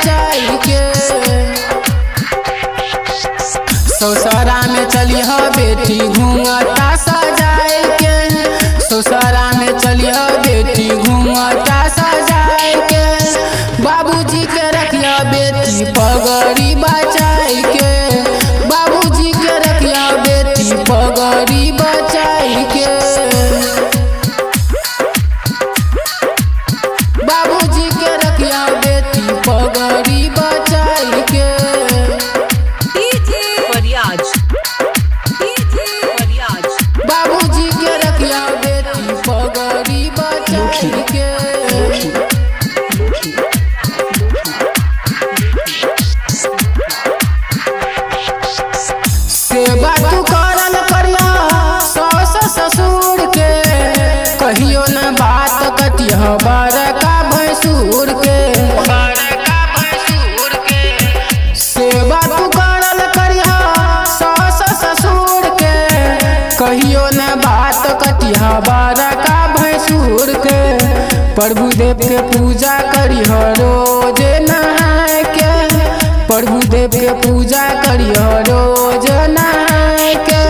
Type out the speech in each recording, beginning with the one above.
बचाई के। ससुरा में चली हो बेटी घूंघटा सजाए के, ससुरा में चली हो बेटी घूंघटा सजाए के। बाबूजी के रखिया बेटी पगड़ी बचाई के, बाबूजी के रखिया बेटी पगड़ी बचाई के। बाबूजी के रखिया बेटी पगड़ी बचाई के। बाबूजी के रखिया बेटी पगड़ी बचाई के। सेवा तू करल करिया सास ससुर के, कहियो न बात कटिह बड़का भैंसुर के। सेवा तू करल करिया सास ससुर के, कहियो न बात कटिह बड़का भैंसुर के। प्रभु देव के पूजा करिह रोज नहाय के, प्रभु देव के पूजा करिह रोज नहाय के।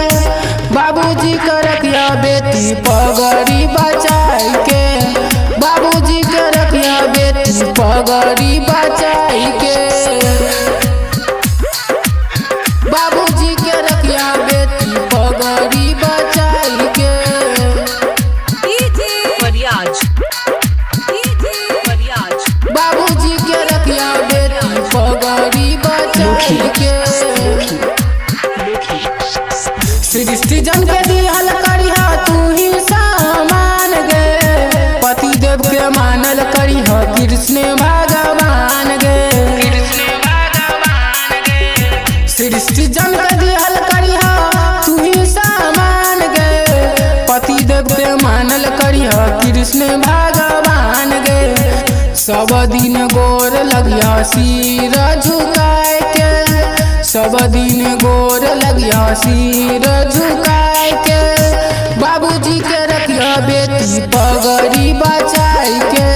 बाबूजी के रखिया बेटी पगड़ी बचाई के, बाबूजी के रखिया बेटी पगड़ी बचाई के। बाबूजी के रखिया बेटी पगड़ी बचाई के। बाबूजी के रखिया बेटी पगड़ी बचाई के। सृष्टि जन के दिहल करिहा तू ही सामान गे, पति देव के मानल करिहा कृष्ण भगवान गे। सृष्टि जन के दिहल करिहा तू ही सामान गे, पति देव के मानल करिहा कृष्ण भगवान गे। सब दिन गोर लगिया सिर झुकाए के, सब दिन गोर लगिया सिर झुकाए के। बाबूजी के रखिया बेटी पगड़ी बचाई के,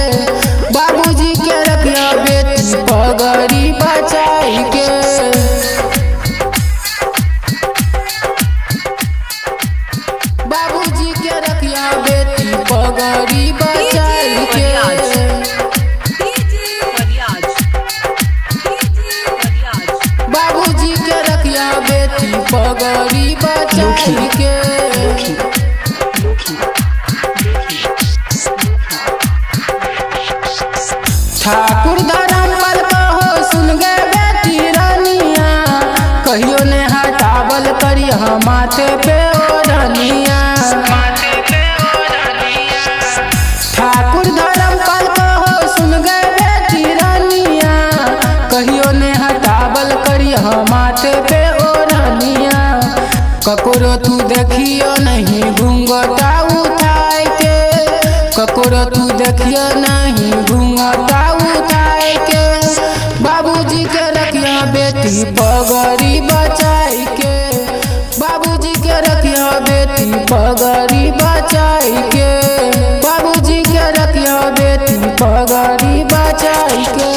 बाबूजी के रखिया बेटी पगड़ी बचाई के। बाबूजी के रखिया बेटी पगड़ी बचाई के। बाबूजी के रखिया बेटी पगड़ी बचाई के। ठाकुर धर्मपाल कहो सुन गे बेटी रानिया, कहियो ने हटावल करिह माथे पे ओढ़निया। ठाकुर धर्मपाल कहो सुन गे बेटी रानिया, कहियो ने हटावल करिह माथे पे ओढ़निया। ककरो तू देखियो नहीं घूंघटा उठाए के, ककरो तू देखियो नहीं घूंघटा उठाए के। बाबूजी के रखिया बेटी पगड़ी बचाई के, बाबूजी के रखिया बेटी पगड़ी बचाई के। बाबूजी के रखिया बेटी पगड़ी बचाई के।